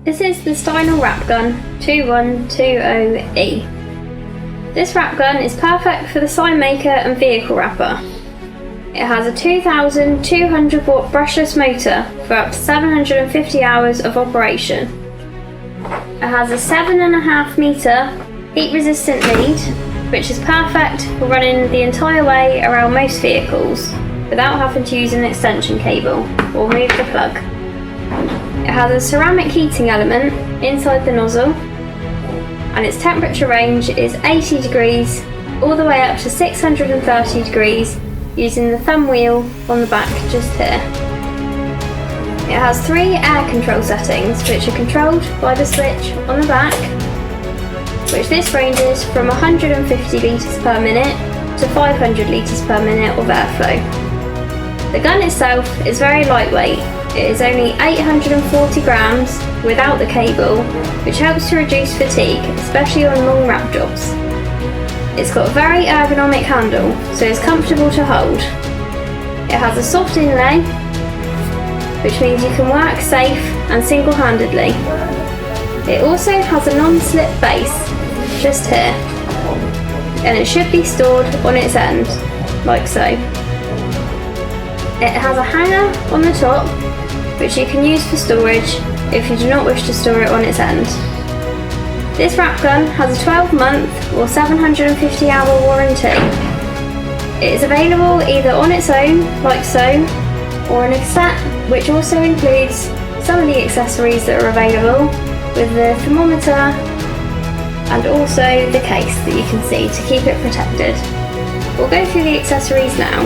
This is the Steinel WrapGun 2120E. This wrap gun is perfect for the sign maker and vehicle wrapper. It has a 2200 watt brushless motor for up to 750 hours of operation. It has a 7.5 metre heat resistant lead, which is perfect for running the entire way around most vehicles without having to use an extension cable or move the plug. It has a ceramic heating element inside the nozzle, and its temperature range is 80 degrees all the way up to 630 degrees using the thumb wheel on the back just here. It has 3 air control settings which are controlled by the switch on the back, which this ranges from 150 litres per minute to 500 litres per minute of airflow. The gun itself is very lightweight. It is only 840 grams without the cable, which helps to reduce fatigue, especially on long wrap jobs. It's got a very ergonomic handle, so it's comfortable to hold. It has a soft inlay, which means you can work safe and single-handedly. It also has a non-slip base, just here, and it should be stored on its end, like so. It has a hanger on the top, which you can use for storage if you do not wish to store it on its end. This wrap gun has a 12-month or 750-hour warranty. It is available either on its own, like so, or in a set, which also includes some of the accessories that are available, with the thermometer and also the case that you can see to keep it protected. We'll go through the accessories now.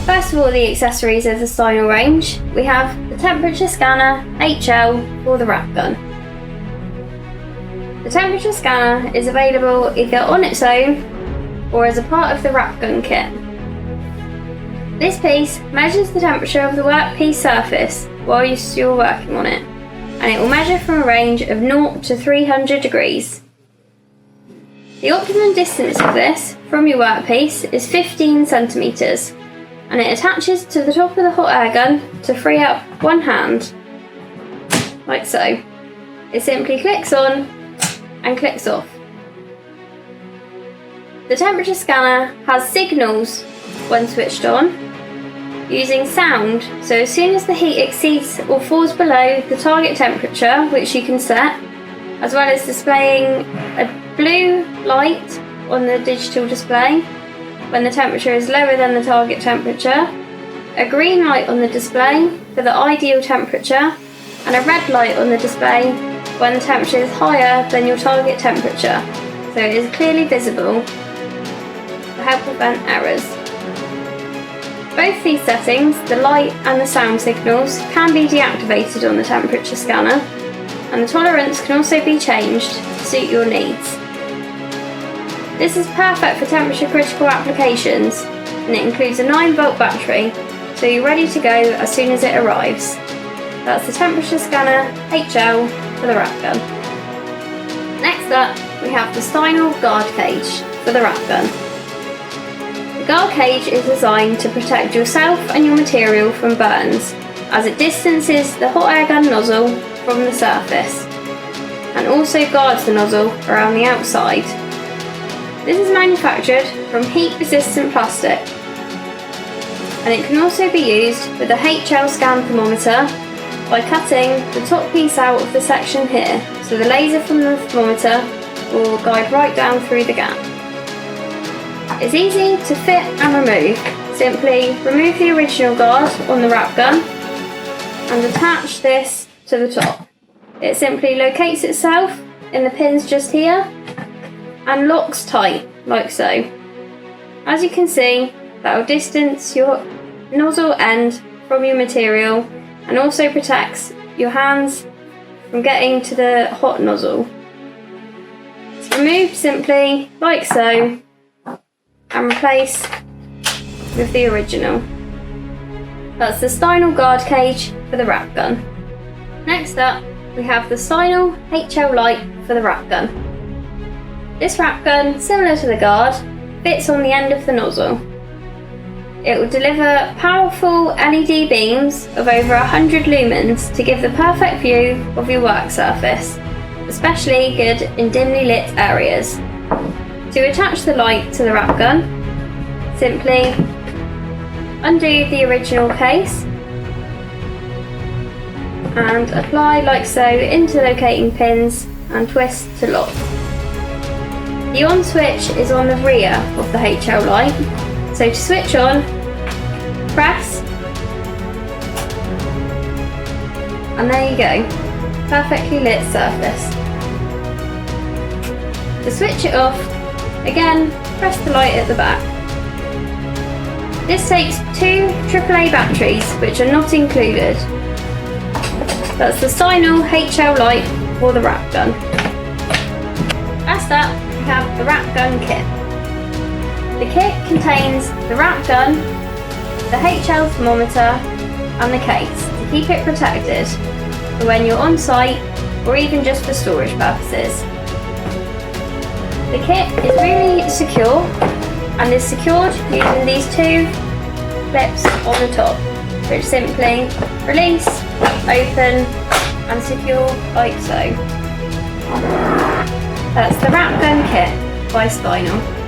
First of all, the accessories of the Steinel range. We have the temperature scanner HL for the wrap gun. The temperature scanner is available either on its own or as a part of the wrap gun kit. This piece measures the temperature of the workpiece surface while you're still working on it, and it will measure from a range of 0 to 300 degrees. The optimum distance of this from your workpiece is 15 centimetres, and it attaches to the top of the hot air gun to free up one hand, like so. It simply clicks on and clicks off. The temperature scanner has signals when switched on, using sound, so as soon as the heat exceeds or falls below the target temperature, which you can set, as well as displaying a blue light on the digital display when the temperature is lower than the target temperature, a green light on the display for the ideal temperature, and a red light on the display when the temperature is higher than your target temperature, so it is clearly visible to help prevent errors. Both these settings, the light and the sound signals, can be deactivated on the temperature scanner, and the tolerance can also be changed to suit your needs. This is perfect for temperature critical applications, and it includes a 9-volt battery, so you're ready to go as soon as it arrives. That's the temperature scanner HL for the wrap gun. Next up, we have the Steinel guard cage for the wrap gun. The guard cage is designed to protect yourself and your material from burns, as it distances the hot air gun nozzle from the surface, and also guards the nozzle around the outside. This is manufactured from heat-resistant plastic, and it can also be used with a HL Scan Thermometer by cutting the top piece out of the section here, so the laser from the thermometer will guide right down through the gap. It's easy to fit and remove. Simply remove the original guard on the wrap gun and attach this to the top. It simply locates itself in the pins just here and locks tight, like so. As you can see, that will distance your nozzle end from your material and also protects your hands from getting to the hot nozzle. It's removed simply, like so, and replace with the original. That's the Steinel guard cage for the wrap gun. Next up, we have the Steinel HL light for the wrap gun. This wrap gun, similar to the guard, fits on the end of the nozzle. It will deliver powerful LED beams of over 100 lumens to give the perfect view of your work surface, especially good in dimly lit areas. To attach the light to the wrap gun, simply undo the original case and apply like so into locating pins and twist to lock. The on switch is on the rear of the HL light, so to switch on, press, and there you go, perfectly lit surface. To switch it off, again, press the light at the back. This takes 2 AAA batteries, which are not included. That's the Steinel HL light for the wrap gun. Last up, we have the WrapGun kit. The kit contains the wrap gun, the HL thermometer and the case to keep it protected for when you're on site or even just for storage purposes. The kit is really secure and is secured using these 2 clips on the top, which simply release, open and secure like so. That's the WrapGun kit by Steinel.